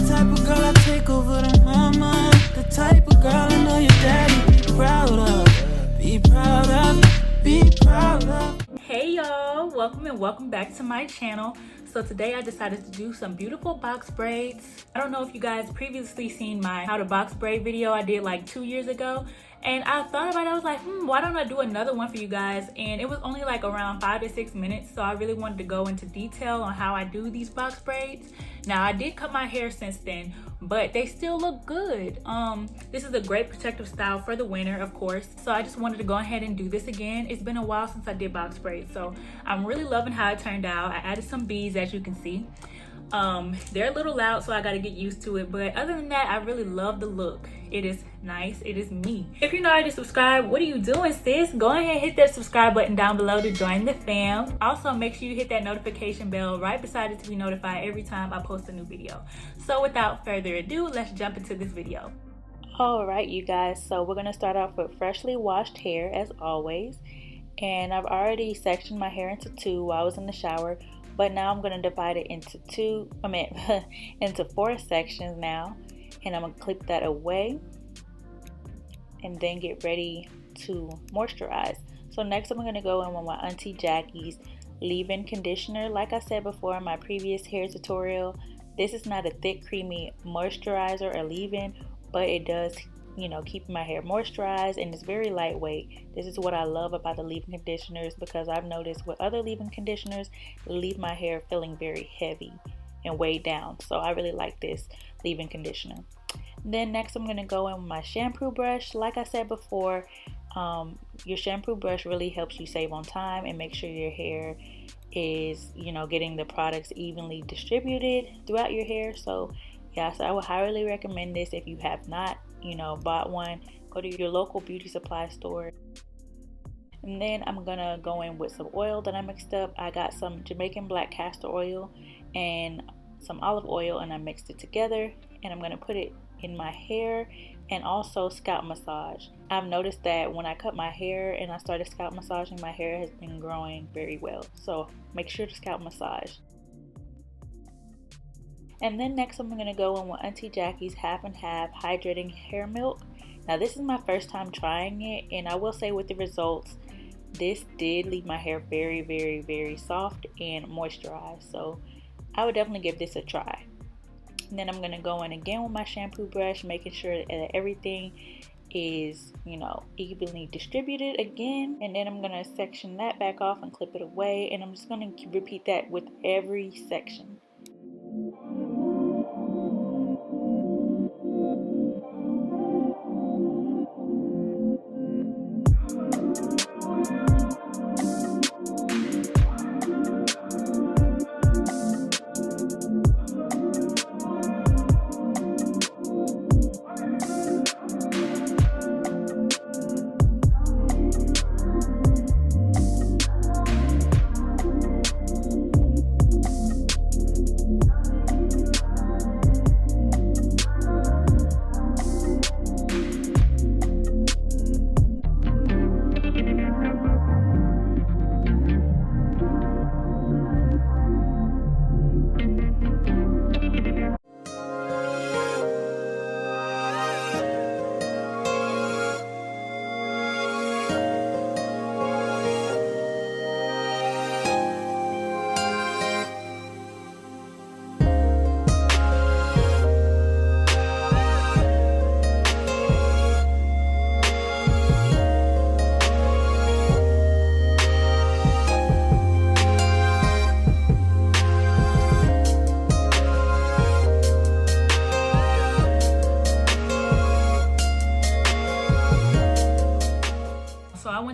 type of girl I take over the mama. The type of girl I know your daddy be proud of. Be proud of, be proud of. Hey y'all, welcome back to my channel. So today I decided to do some beautiful box braids. I don't know if you guys previously seen my how to box braid video I did like 2 years ago. And I thought about it, I was like, why don't I do another one for you guys? And it was only like around 5 to 6 minutes. So I really wanted to go into detail on how I do these box braids. Now I did cut my hair since then, but they still look good. This is a great protective style for the winter, of course. So I just wanted to go ahead and do this again. It's been a while since I did box braids. So I'm really loving how it turned out. I added some beads, as you can see. They're a little loud, so I gotta get used to it, but other than that, I really love the look. It is nice, it is me. If you're not already subscribed, what are you doing, sis? Go ahead and hit that subscribe button down below to join the fam. Also, make sure you hit that notification bell right beside it to be notified every time I post a new video. So without further ado, let's jump into this video. Alright you guys, so we're gonna start off with freshly washed hair as always. And I've already sectioned my hair into two while I was in the shower. But now I'm going to divide it into into 4 sections now. And I'm going to clip that away. And then get ready to moisturize. So next I'm going to go in with my Auntie Jackie's leave-in conditioner. Like I said before in my previous hair tutorial, this is not a thick creamy moisturizer or leave-in. But it does, you know, keep my hair moisturized, and it's very lightweight. This is what I love about the leave-in conditioners, because I've noticed with other leave-in conditioners, they leave my hair feeling very heavy and weighed down. So I really like this leave-in conditioner. Then next I'm going to go in with my shampoo brush. Like I said before, your shampoo brush really helps you save on time and make sure your hair is, you know, getting the products evenly distributed throughout your hair. So yeah, so I would highly recommend this if you have not, you know, bought one. Go to your local beauty supply store. And then I'm gonna go in with some oil that I mixed up. I got some Jamaican black castor oil and some olive oil, and I mixed it together, and I'm gonna put it in my hair and also scalp massage. I've noticed that when I cut my hair and I started scalp massaging, my hair has been growing very well. So make sure to scalp massage. And then next I'm going to go in with Auntie Jackie's half and half hydrating hair milk. Now this is my first time trying it, and I will say with the results, this did leave my hair very, very, very soft and moisturized. So I would definitely give this a try. And then I'm going to go in again with my shampoo brush, making sure that everything is, you know, evenly distributed again. And then I'm going to section that back off and clip it away. And I'm just going to repeat that with every section.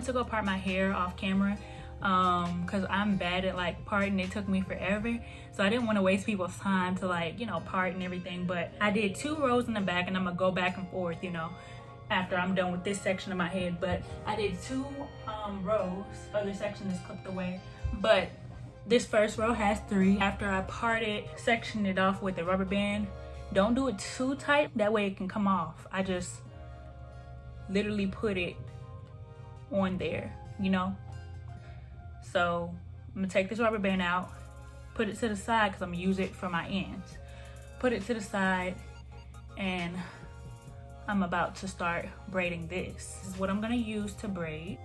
To go part my hair off camera because I'm bad at like parting. It took me forever, so I didn't want to waste people's time to, like, you know, part and everything. But I did 2 rows in the back, and I'm gonna go back and forth, you know, after I'm done with this section of my head. But I did 2 rows. Other section is clipped away, but this first row has 3. After I parted, sectioned it off with a rubber band. Don't do it too tight, that way it can come off. I just literally put it on there, you know. So I'm gonna take this rubber band out, put it to the side because I'm gonna use it for my ends. put it to the side, and I'm about to start braiding this. This is what I'm gonna use to braid.